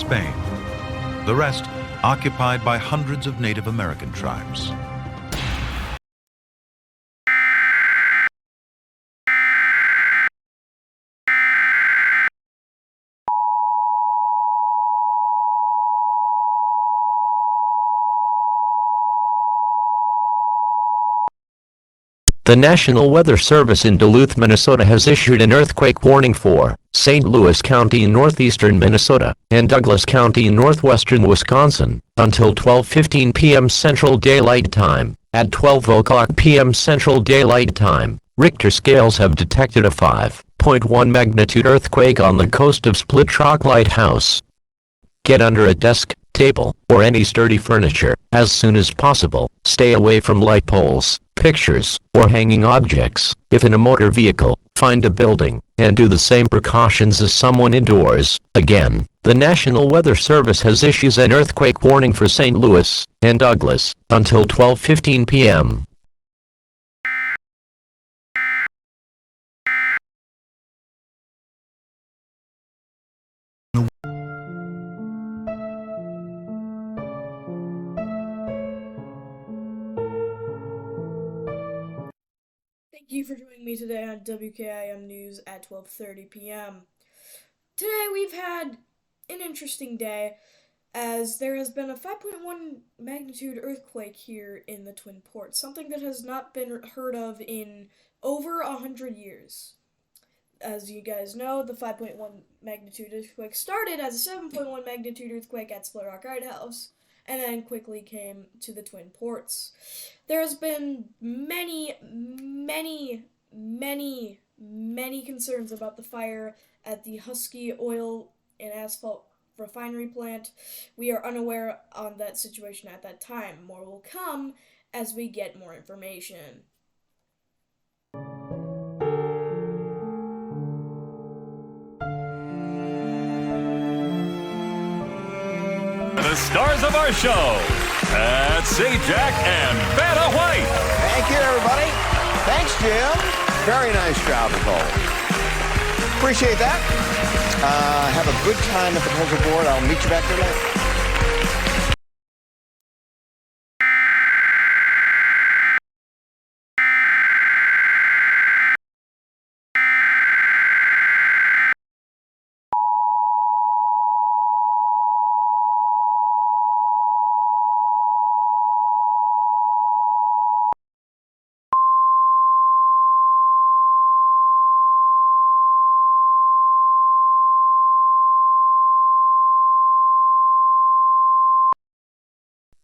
Spain. The rest occupied by hundreds of Native American tribes. The National Weather Service in Duluth, Minnesota has issued an earthquake warning for St. Louis County in northeastern Minnesota and Douglas County in northwestern Wisconsin until 12:15 p.m. Central Daylight Time. At 12:00 p.m. Central Daylight Time, Richter scales have detected a 5.1 magnitude earthquake on the coast of Split Rock Lighthouse. Get under a desk, table, or any sturdy furniture as soon as possible. Stay away from light poles, pictures, or hanging objects. If in a motor vehicle, find a building, and do the same precautions as someone indoors. Again, the National Weather Service has issued an earthquake warning for St. Louis and Douglas until 12:15 p.m. Thank you for joining me today on WKIM News at 12:30 p.m. Today we've had an interesting day as there has been a 5.1 magnitude earthquake here in the Twin Ports, something that has not been heard of in over 100 years. As you guys know, the 5.1 magnitude earthquake started as a 7.1 magnitude earthquake at Split Rock Lighthouse, and then quickly came to the Twin Ports. There has been many concerns about the fire at the Husky Oil and Asphalt Refinery plant. We are unaware on that situation at that time. More will come as we get more information. The stars of our show, St. Jack and Vanna White. Thank you, everybody. Thanks, Jim. Very nice job, as always. Appreciate that. Have a good time at the poker board. I'll meet you back there later.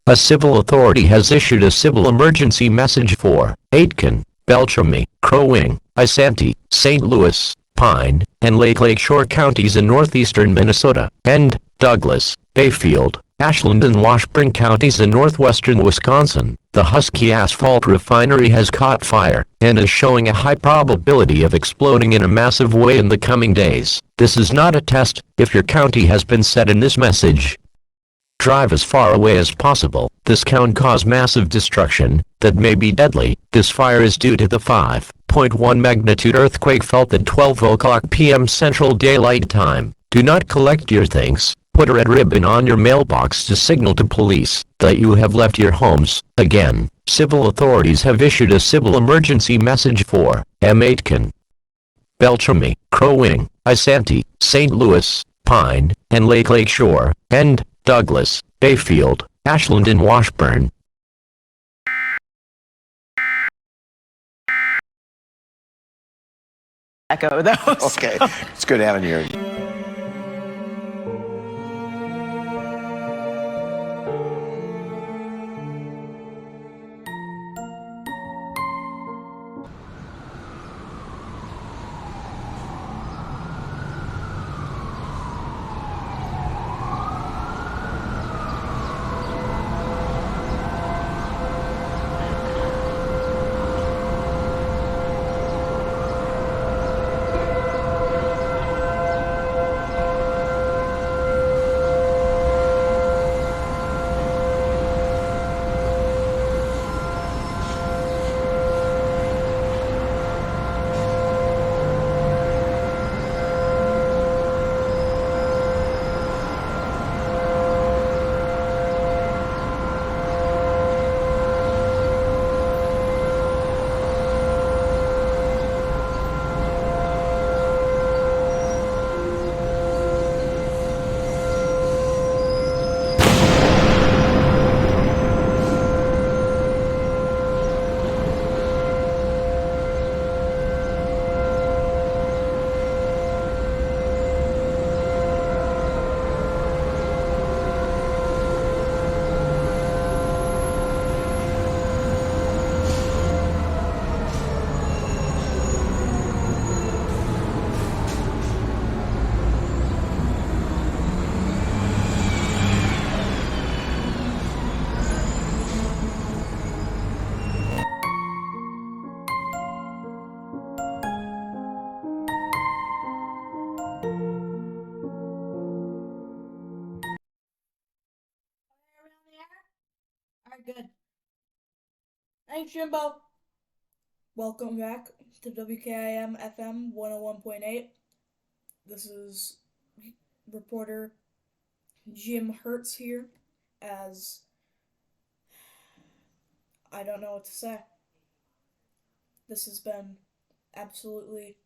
A civil authority has issued a civil emergency message for Aitkin, Beltrami, Crow Wing, Isanti, St. Louis, Pine, and Lakeshore counties in northeastern Minnesota, and Douglas, Bayfield, Ashland, and Washburn counties in northwestern Wisconsin. The Husky Asphalt Refinery has caught fire and is showing a high probability of exploding in a massive way in the coming days. This is not a test if your county has been set in this message. Drive as far away as possible. This can cause massive destruction that may be deadly. This fire is due to the 5.1 magnitude earthquake felt at 12:00 p.m. Central Daylight Time. Do not collect your things. Put a red ribbon on your mailbox to signal to police that you have left your homes. Again, civil authorities have issued a civil emergency message for Aitkin, Beltrami, Crow Wing, Isanti, St. Louis, Pine, and Lakeshore, and Douglas, Bayfield, Ashland, and Washburn. Echo those. Okay, it's good having you here. Alright, good. Thanks, Jimbo. Welcome back to WKIM FM 101.8. This is reporter Jim Hertz here, as I don't know what to say. This has been absolutely...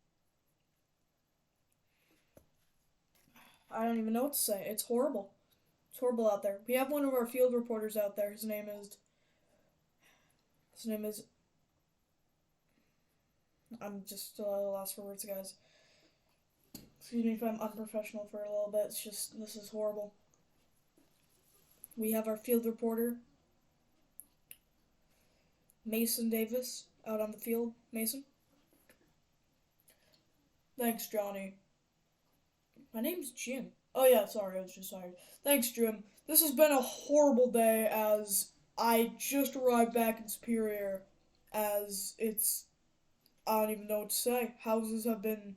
I don't even know what to say. It's horrible. It's horrible out there. We have one of our field reporters out there. His name is... I'm just lost for words, guys. Excuse me if I'm unprofessional for a little bit. It's just, this is horrible. We have our field reporter, Mason Davis, out on the field. Mason? Thanks, Johnny. My name's Jim. Oh yeah, sorry, I was just tired. Thanks, Jim. This has been a horrible day, as I just arrived back in Superior, as it's... I don't even know what to say. Houses have been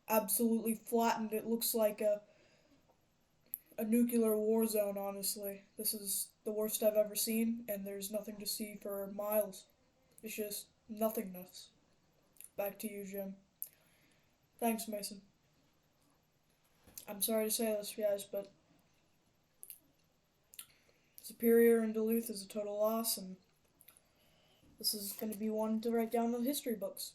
absolutely flattened. It looks like a nuclear war zone, honestly. This is the worst I've ever seen, and there's nothing to see for miles. It's just nothingness. Back to you, Jim. Thanks, Mason. I'm sorry to say this, guys, but Superior and Duluth is a total loss, and this is going to be one to write down in the history books.